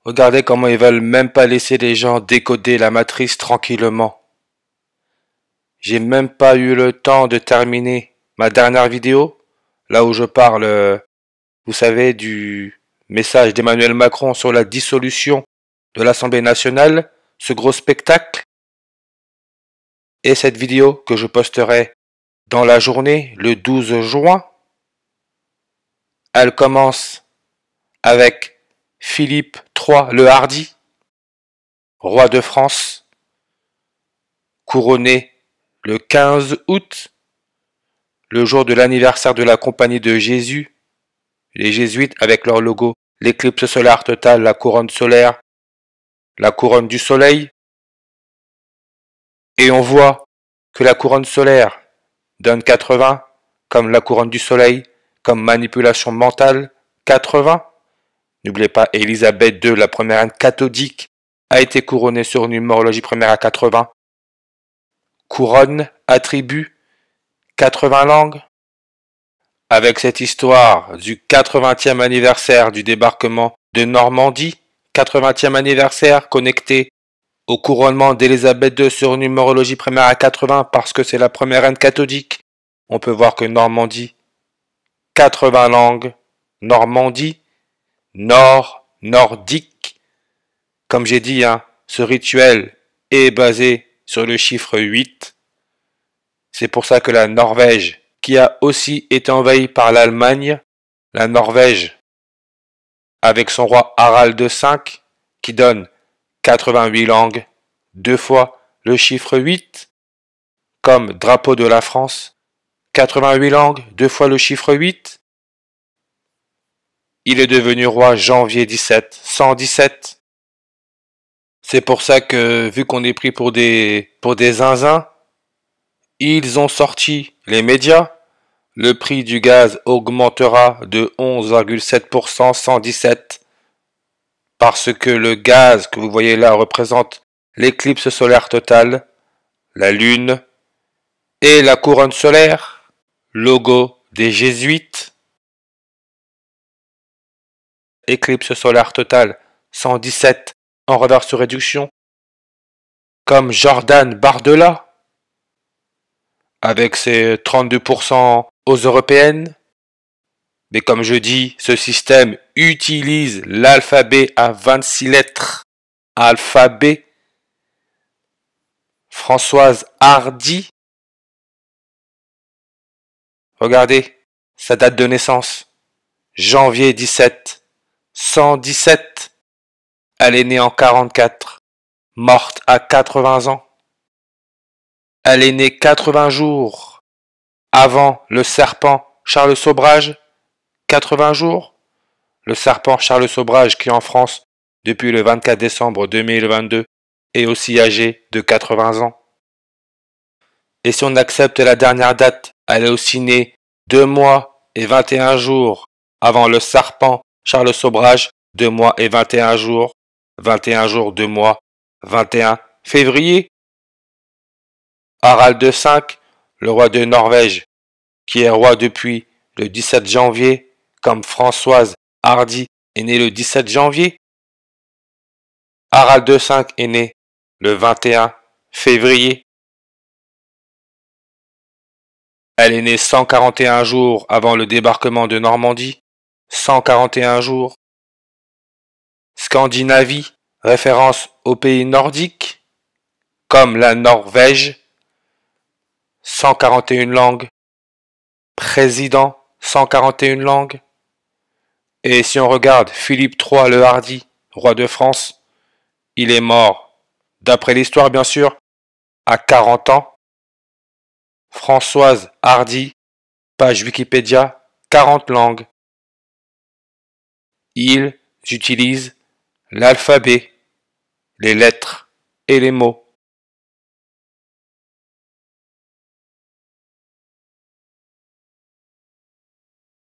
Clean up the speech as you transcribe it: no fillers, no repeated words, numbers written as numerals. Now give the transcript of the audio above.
Regardez comment ils veulent même pas laisser les gens décoder la matrice tranquillement. J'ai même pas eu le temps de terminer ma dernière vidéo, là où je parle, vous savez, du message d'Emmanuel Macron sur la dissolution de l'Assemblée nationale, ce gros spectacle. Et cette vidéo que je posterai dans la journée, le 12 juin, elle commence avec Philippe III le Hardi, roi de France, couronné le 15 août, le jour de l'anniversaire de la Compagnie de Jésus, les jésuites avec leur logo, l'éclipse solaire totale, la couronne solaire, la couronne du soleil. Et on voit que la couronne solaire donne 80, comme la couronne du soleil, comme manipulation mentale, 80. N'oubliez pas, Élisabeth II, la première reine catholique, a été couronnée sur numérologie première à 80. Couronne, attribut, 80 langues. Avec cette histoire du 80e anniversaire du débarquement de Normandie, 80e anniversaire connecté au couronnement d'Élisabeth II sur numérologie première à 80 parce que c'est la première reine catholique, on peut voir que Normandie, 80 langues, Normandie, Nord, nordique. Comme j'ai dit, ce rituel est basé sur le chiffre 8. C'est pour ça que la Norvège, qui a aussi été envahie par l'Allemagne, la Norvège, avec son roi Harald V, qui donne 88 langues, 2 fois le chiffre 8, comme drapeau de la France, 88 langues, 2 fois le chiffre 8. Il est devenu roi janvier 117. C'est pour ça que, vu qu'on est pris pour des zinzins, ils ont sorti les médias. Le prix du gaz augmentera de 11,7%, 117, parce que le gaz que vous voyez là représente l'éclipse solaire totale, la lune et la couronne solaire, logo des jésuites. Éclipse solaire totale, 117 en reverse sur réduction, comme Jordan Bardella, avec ses 32% aux européennes. Mais comme je dis, ce système utilise l'alphabet à 26 lettres. Alphabet. Françoise Hardy. Regardez, sa date de naissance. Janvier 17. 117. Elle est née en 44. Morte à 80 ans. Elle est née 80 jours avant le serpent Charles Sobrage. 80 jours. Le serpent Charles Sobrage qui en France, depuis le 24 décembre 2022, est aussi âgé de 80 ans. Et si on accepte la dernière date, elle est aussi née 2 mois et 21 jours avant le serpent Charles Sobrage, 2 mois et 21 jours, 21 jours, 2 mois, 21 février. Harald V, le roi de Norvège, qui est roi depuis le 17 janvier, comme Françoise Hardy est née le 17 janvier. Harald V est né le 21 février. Elle est née 141 jours avant le débarquement de Normandie. 141 jours. Scandinavie, référence aux pays nordiques, comme la Norvège. 141 langues. Président, 141 langues. Et si on regarde Philippe III le Hardi, roi de France, il est mort, d'après l'histoire bien sûr, à 40 ans. Françoise Hardy, page Wikipédia, 40 langues. Ils utilisent l'alphabet, les lettres et les mots.